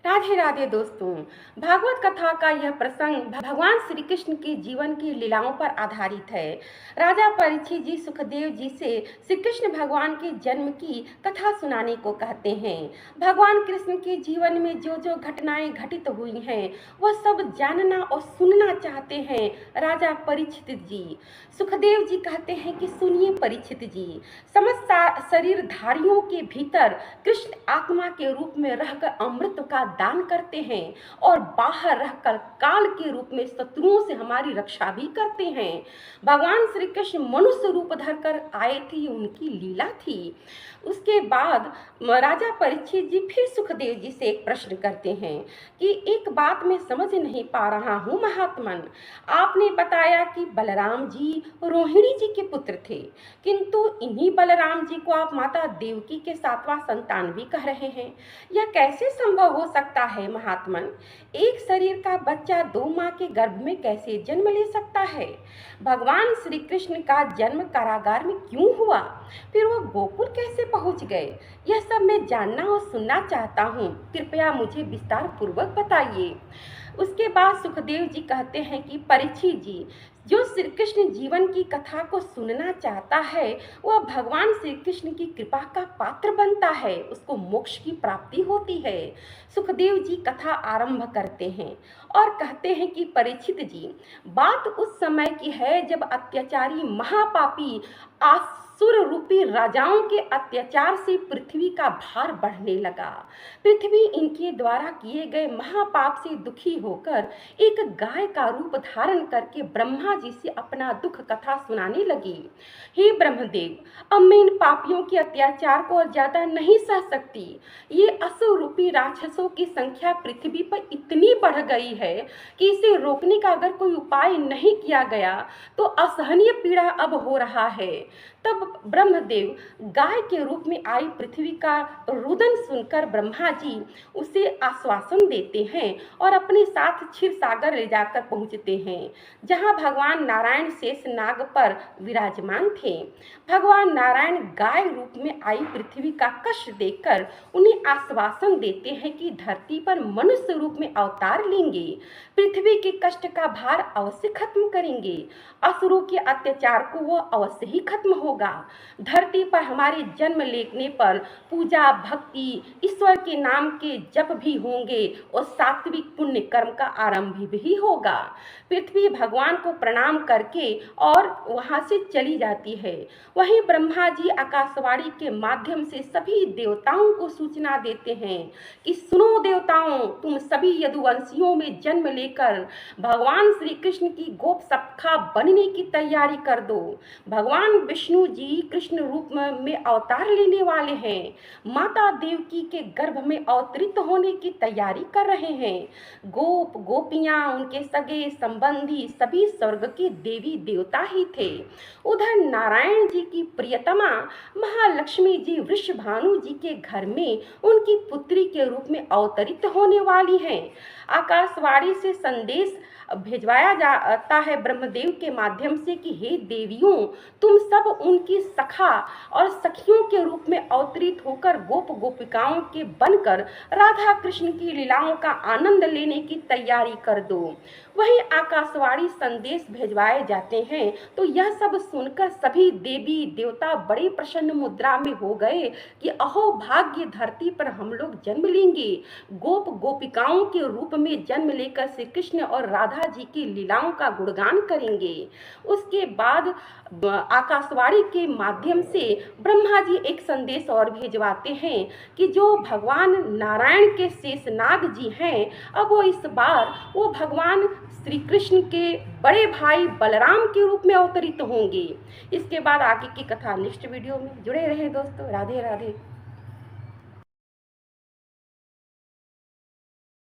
राधे राधे दोस्तों। भागवत कथा का यह प्रसंग भगवान श्री कृष्ण के जीवन की लीलाओं पर आधारित है। राजा परीक्षित जी सुखदेव जी से श्री कृष्ण भगवान के जन्म की कथा सुनाने को कहते हैं। भगवान कृष्ण के जीवन में जो जो घटनाएं घटित हुई हैं वह सब जानना और सुनना चाहते हैं राजा परीक्षित जी। सुखदेव जी कहते हैं कि सुनिए परीक्षित जी, समस्त शरीरधारियों के भीतर कृष्ण आत्मा के रूप में रहकर अमृत का दान करते हैं और बाहर रहकर काल के रूप में शत्रुओं से हमारी रक्षा भी करते हैं। भगवान श्री कृष्ण मनुष्य रूप धरकर आए थे, ये उनकी लीला थी। उसके बाद राजा परीक्षित जी फिर सुखदेव जी से एक प्रश्न करते हैं कि एक बात मैं समझ नहीं पा रहा हूँ महात्मन, आपने बताया कि बलराम जी रोहिणी जी के पुत्र थे, किंतु इन्हीं बलराम जी को आप माता देवकी के सातवां संतान भी कह रहे हैं। यह कैसे संभव हो सकता है महात्मन? एक शरीर का बच्चा दो माँ के गर्भ में कैसे जन्म ले सकता है? भगवान श्री कृष्ण का जन्म कारागार में क्यों हुआ? फिर वो गोकुल कैसे पहुंच गए? यह सब मैं जानना और सुनना चाहता हूँ, कृपया मुझे विस्तार पूर्वक बताइए। उसके बाद सुखदेव जी कहते हैं कि परीक्षित जी, जो श्री कृष्ण जीवन की कथा को सुनना चाहता है वह भगवान श्री कृष्ण की कृपा का पात्र बनता है, उसको मोक्ष की प्राप्ति होती है। सुखदेव जी कथा आरंभ करते हैं और कहते हैं कि परीक्षित जी, बात उस समय की है जब अत्याचारी महापापी असुर रूपी राजाओं के अत्याचार से पृथ्वी का भार बढ़ने लगा। पृथ्वी इनके द्वारा किए गए महापाप से दुखी होकर एक गाय का रूप धारण करके ब्रह्मा जी से अपना दुख कथा सुनाने लगी। हे ब्रह्मदेव, अब मैं इन पापियों के अत्याचार को और ज्यादा नहीं सह सकती। ये असुर रूपी राक्षसों की संख्या पृथ्वी पर इतनी बढ़ गई है कि इसे रोकने का अगर कोई उपाय नहीं किया गया तो असहनीय पीड़ा अब हो रहा है। तब ब्रह्मदेव गाय के रूप में आई पृथ्वी का रुदन सुनकर ब्रह्मा जी उसे आश्वासन देते हैं और अपने साथ क्षीर सागर ले जाकर पहुंचते हैं, जहां भगवान नारायण शेष नाग पर विराजमान थे। भगवान नारायण गाय रूप में आई पृथ्वी का कष्ट देखकर उन्हें आश्वासन देते हैं कि धरती पर मनुष्य रूप में अवतार लेंगे, पृथ्वी के कष्ट का भार अवश्य खत्म करेंगे, असुरों के अत्याचार को वो अवश्य ही खत्म होगा। धरती पर हमारे जन्म लेने पर पूजा भक्ति ईश्वर के नाम के जप भी होंगे और सात्विक पुण्य कर्म का आरंभ भी होगा। पृथ्वी भगवान को प्रणाम करके और वहां से चली जाती है। वहीं ब्रह्मा जी आकाशवाणी के माध्यम से सभी देवताओं को सूचना देते हैं कि सुनो देवताओं, तुम सभी यदुवंशियों में जन्म लेकर भगवान श्री कृष्ण की गोप सखा बनने की तैयारी कर दो। भगवान विष्णु जी कृष्ण रूप में अवतार लेने वाले हैं, माता देवकी के गर्भ में अवतरित होने की तैयारी कर रहे हैं। गोप गोपियां, उनके सगे संबंधी सभी स्वर्ग के देवी देवता ही थे। उधर नारायण जी की प्रियतमा महालक्ष्मी जी वृषभानु जी के घर में उनकी पुत्री के रूप में अवतरित होने वाली हैं। आकाशवाणी से संदेश भिजवाया जाता है ब्रह्मदेव के माध्यम से कि हे देवियों, तुम सब उनकी सखा और सखियों के रूप में अवतरित होकर गोप गोपिकाओं के बनकर राधा कृष्ण की लीलाओं का आनंद लेने की तैयारी कर दो। वहीं आकाशवाणी संदेश भिजवाए जाते हैं तो यह सब सुनकर सभी देवी देवता बड़े प्रसन्न मुद्रा में हो गए कि अहो भाग्य, धरती पर हम लोग जन्म लेंगे, गोप गोपिकाओं के रूप में जन्म लेकर श्री कृष्ण और राधा जी की लीलाओं का गुणगान करेंगे। उसके बाद आकाशवाणी के माध्यम से ब्रह्मा जी एक संदेश और भेजवाते हैं कि जो भगवान नारायण के शेषनाग जी हैं, अब वो इस बार वो भगवान श्री कृष्ण के बड़े भाई बलराम के रूप में अवतरित होंगे। इसके बाद आगे की कथा नेक्स्ट वीडियो में जुड़े रहें दोस्तों। राधे राधे।